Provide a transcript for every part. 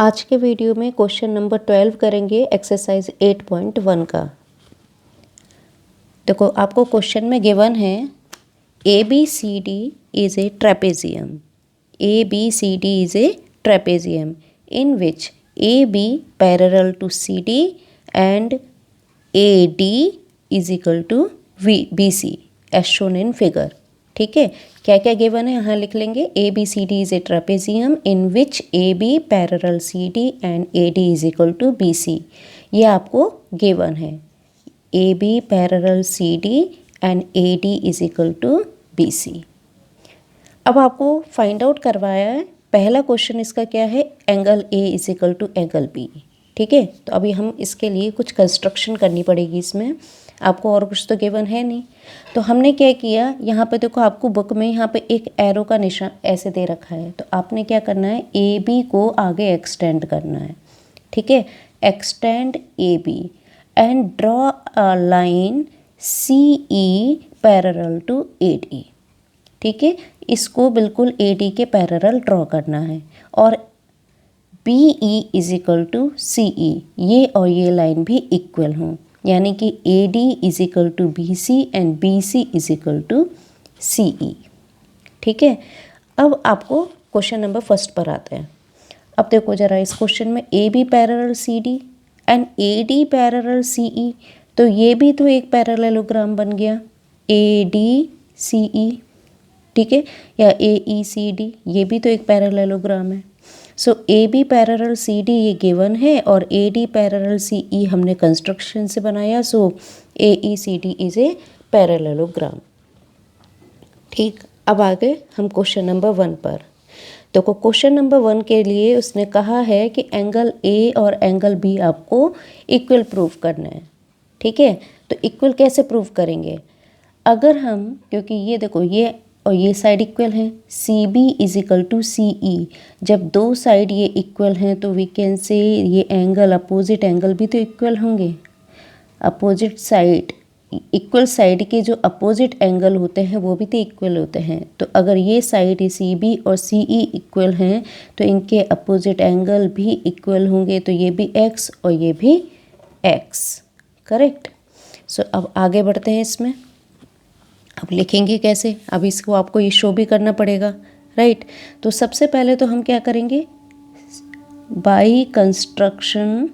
आज के वीडियो में क्वेश्चन नंबर 12 करेंगे एक्सरसाइज 8.1 का। देखो आपको क्वेश्चन में गिवन है ABCD is a trapezium. ABCD is a trapezium in which AB parallel to CD and AD is equal to BC as shown in figure। ठीक है, क्या क्या गिवन है यहाँ लिख लेंगे। ABCD is a trapezium in which AB parallel CD and AD is equal to BC। ये आपको गिवन है, AB parallel CD and AD is equal to BC। अब आपको फाइंड आउट करवाया है, पहला क्वेश्चन इसका क्या है, angle A is equal to angle B। ठीक है, तो अभी हम इसके लिए कुछ कंस्ट्रक्शन करनी पड़ेगी इसमें, आपको और कुछ तो गिवन है नहीं। तो हमने क्या किया, यहाँ पे देखो आपको बुक में यहाँ पे एक एरो का निशान ऐसे दे रखा है, तो आपने क्या करना है, AB को आगे एक्सटेंड करना है। ठीक है, extend AB and draw a line CE parallel to AD। ठीक है, इसको बिल्कुल AD के पैरेलल ड्रॉ करना है और BE is equal to CE, ये और ये लाइन भी इक्वल हों, यानी कि AD is equal to BC and BC is equal to CE। ठीक है, अब आपको क्वेश्चन नंबर फर्स्ट पर आते हैं। अब देखो जरा इस क्वेश्चन में AB parallel CD and AD parallel CE, तो ये भी तो एक पैरेललोग्राम बन गया ADCE। ठीक है, या AECD, ये भी तो एक पैरेललोग्राम है। सो AB पैरेलल CD ये गिवन है और AD पैरेलल CE हमने कंस्ट्रक्शन से बनाया, सो AECD इज ए पैरेललोग्राम। ठीक, अब आगे हम क्वेश्चन नंबर 1 पर। तो क्वेश्चन नंबर 1 के लिए उसने कहा है कि एंगल A और एंगल B आपको इक्वल प्रूव करना है। ठीक है, तो इक्वल कैसे प्रूव करेंगे, अगर हम, क्योंकि ये देखो ये और ये साइड इक्वल हैं, CB is equal to CE, जब दो साइड ये इक्वल हैं तो वी कैन से ये एंगल, अपोजिट एंगल भी तो इक्वल होंगे। अपोजिट साइड, इक्वल साइड के जो अपोजिट एंगल होते हैं वो भी तो इक्वल होते हैं। तो अगर ये साइड CB और CE इक्वल हैं तो इनके अपोजिट एंगल भी इक्वल होंगे, तो ये भी X और ये भी X। करेक्ट। सो अब आगे बढ़ते हैं इसमें। अब लिखेंगे कैसे, अब इसको आपको ये शो भी करना पड़ेगा, राइट। तो सबसे पहले तो हम क्या करेंगे, by construction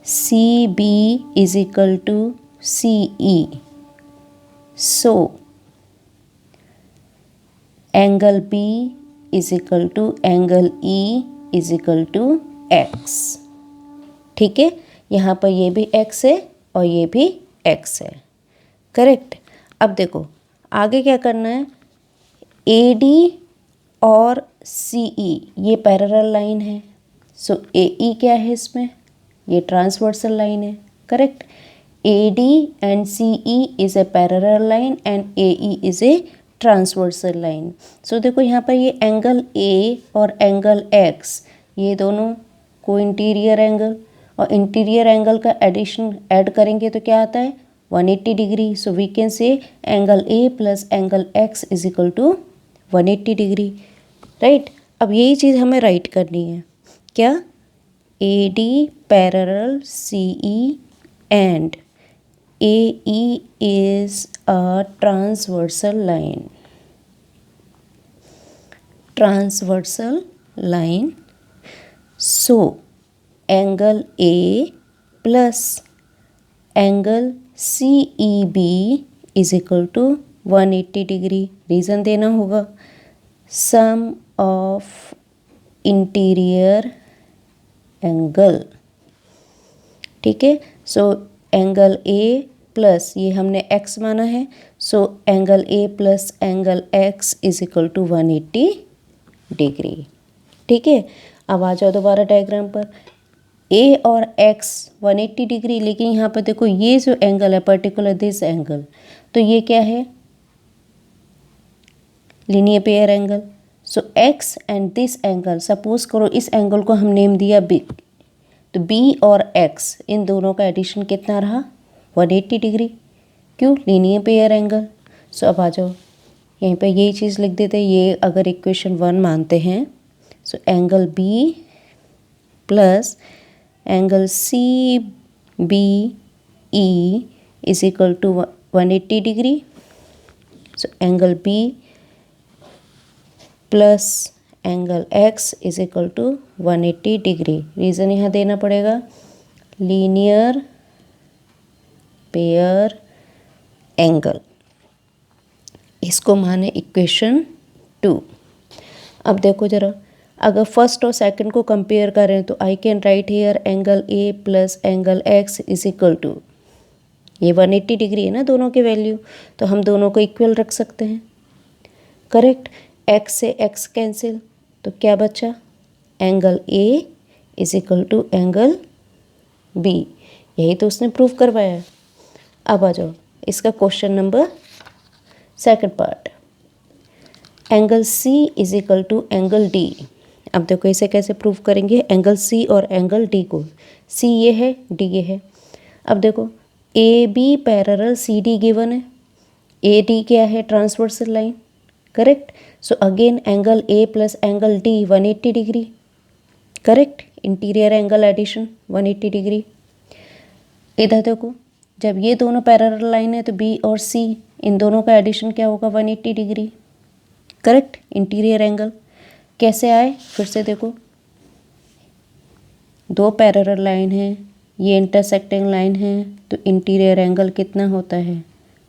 CB is equal to CE, so angle B is equal to angle E is equal to X। ठीक है, यहाँ पर ये भी X है और ये भी X है। करेक्ट। अब देखो आगे क्या करना है, AD और CE ये पैरेलल लाइन है, सो AE क्या है इसमें, ये ट्रांसवर्सल लाइन है। Correct, AD and CE is a parallel line and AE is a transversal line. So देखो यहाँ पर ये एंगल A और एंगल X ये दोनों को इंटीरियर एंगल, और इंटीरियर एंगल का एडिशन ऐड करेंगे तो क्या आता है 180 degree. So we can say angle A plus angle X is equal to 180 degree, right. अब यही चीज़ हमें राइट करनी है, क्या, AD parallel CE and AE is a transversal line, transversal line. So angle A plus angle CEB is equal to 180 degree. Reason देना होगा, सम of interior angle. ठीक है, सो एंगल A प्लस ये हमने X माना है, so angle A plus angle X is equal to 180 degree. ठीक है, अब आ जाओ दोबारा डायग्राम पर, A और X 180 डिग्री, लेकिन यहाँ पर देखो ये जो एंगल है पर्टिकुलर दिस एंगल, तो ये क्या है, linear pair angle. So X and this angle, suppose करो इस एंगल को हम नेम दिया B, तो B और X इन दोनों का एडिशन कितना रहा 180 डिग्री, क्यों, लीनियर पेयर एंगल। सो अब आ जाओ यहीं पर यही चीज़ लिख देते हैं, ये अगर इक्वेशन 1 मानते हैं so angle B plus angle C B E is equal to 180 degree. So angle B plus angle X is equal to 180 degree. Reason यहाँ देना पड़ेगा, लीनियर पेयर एंगल. इसको माने इक्वेशन 2. अब देखो ज़रा, अगर फर्स्ट और सेकंड को कंपेयर करें तो I can write here angle A plus angle X is equal to, ये 180 डिग्री है ना दोनों की वैल्यू, तो हम दोनों को इक्वल रख सकते हैं. करेक्ट. एक्स से एक्स कैंसिल, तो क्या बचा, angle A is equal to angle B. यही तो उसने प्रूव करवाया है. अब आ जाओ इसका question number second part. Angle C is equal to angle D. अब देखो इसे कैसे प्रूव करेंगे, एंगल सी और एंगल डी को. सी ये है, डी ये है. अब देखो A B parallel C D given है. ए डी क्या है, transversal line. Correct. So again angle A plus angle D 180 degree. Correct. Interior angle addition 180 degree. इधर देखो, जब ये दोनों पैरेलल लाइन है तो बी और सी, इन दोनों का एडिशन क्या होगा, 180 डिग्री. करेक्ट. इंटीरियर एंगल कैसे आए, फिर से देखो, दो पैरेलल लाइन है, ये इंटरसेक्टिंग लाइन है, तो इंटीरियर एंगल कितना होता है,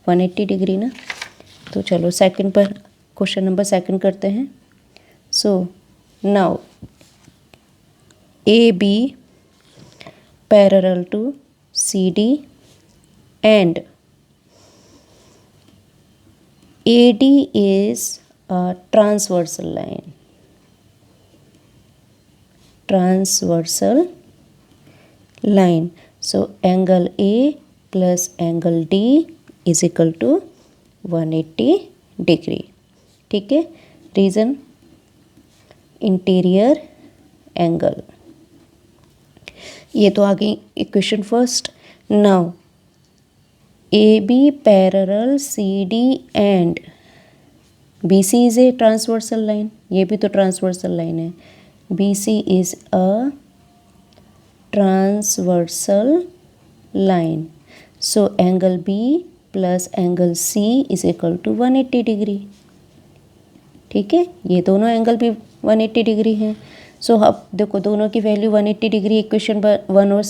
180 डिग्री ना. तो चलो सेकंड पर क्वेश्चन नंबर सेकंड करते हैं. So now A B parallel to C D and AD is a transversal line. Transversal line. So angle A plus angle D is equal to 180 degree. ठीक है. Reason interior angle. ये तो आ गई equation first. Now A B parallel C D and B C is a transversal line. ये भी तो transversal line है. B C is a transversal line. So angle B plus angle C is equal to 180 degree. ठीक है. ये दोनों angle भी 180 degree हैं. सो अब देखो दोनों की वैल्यू 180 डिग्री इक्वेशन वन और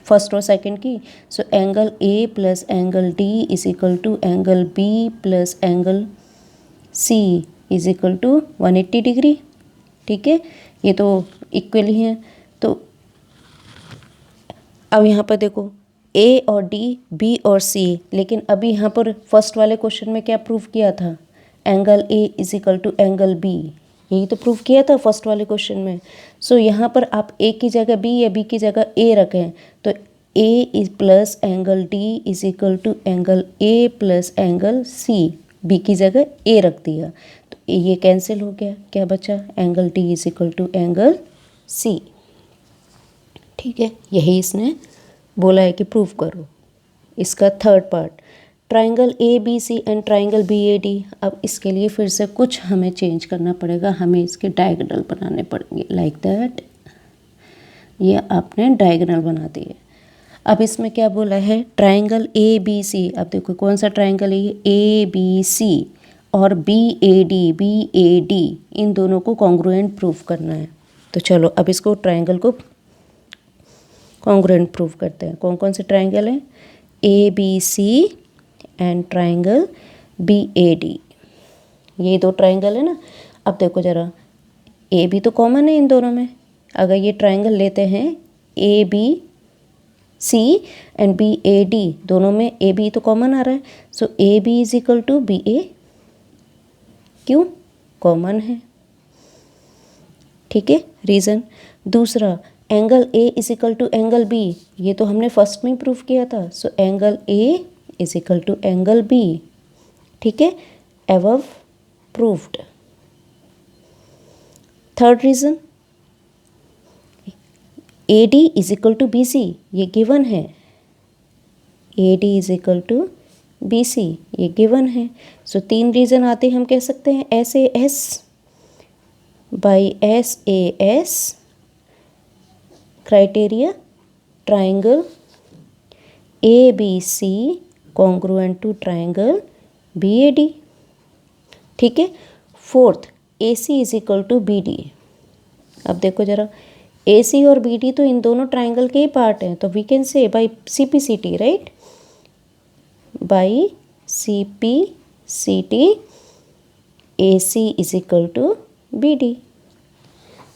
फर्स्ट और सेकंड की. So angle A plus angle D is equal to angle B plus angle C is equal to 180 degree. ठीक है. ये तो इक्वल ही हैं. तो अब यहाँ पर देखो ए और डी, बी और सी, लेकिन अभी यहाँ पर फर्स्ट वाले क्वेश्चन में क्या प्रूव किया था, angle A is equal to angle B. यही तो प्रूव किया था फर्स्ट वाले क्वेश्चन में. सो यहाँ पर आप ए की जगह बी या बी की जगह ए रखें, तो A is plus angle D is equal to angle A plus angle C. B की जगह ए रख दिया तो ये कैंसिल हो गया. क्या बचा, angle D is equal to angle C. ठीक है. यही इसने बोला है कि प्रूव करो. इसका third part, triangle A B C and triangle B A D. अब इसके लिए फिर से कुछ हमें चेंज करना पड़ेगा, हमें इसके डायगोनल बनाने पड़ेंगे लाइक दैट. ये आपने डायगोनल बना दिए. अब इसमें क्या बोला है, ट्राइंगल ए बी सी. अब देखो कौन सा ट्राइंगल है ये, ए बी सी और बी ए डी, इन दोनों को कॉन्ग्रुएंट प्रूव करना है. तो चलो अब इसको ट्राइंगल को कॉन्ग्रुएंट प्रूव करते हैं. कौन कौन से ट्राइंगल हैं, A B C and triangle B A D. ये दो ट्राइंगल है ना. अब देखो ज़रा, ए बी तो कॉमन है इन दोनों में. अगर ये ट्राइंगल लेते हैं A B C and B A D, दोनों में ए बी तो कॉमन आ रहा है. So A B is equal to B A, क्यों, कॉमन है. ठीक है. रीज़न दूसरा, angle A is equal to angle B. ये तो हमने फर्स्ट में प्रूव किया था. So angle A is equal to angle B. ठीक है. Above proved. Third reason, A D is equal to B C. ये गिवन है. A D is equal to B C, ये गिवन है. सो तीन रीज़न आते हम कह सकते हैं ऐसे S. by SAS criteria, triangle ABC congruent to triangle BAD. ठीक है. Fourth, AC is equal to BD. अब देखो जरा, AC और BD तो इन दोनों ट्राइंगल के ही पार्ट हैं, तो we can say by CPCT, right, by CPCT AC is equal to BD.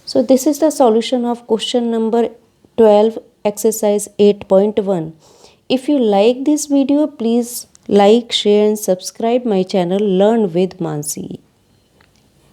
So this is the solution of question number 12 exercise 8.1. If you like this video, please like, share and subscribe my channel Learn with Mansi.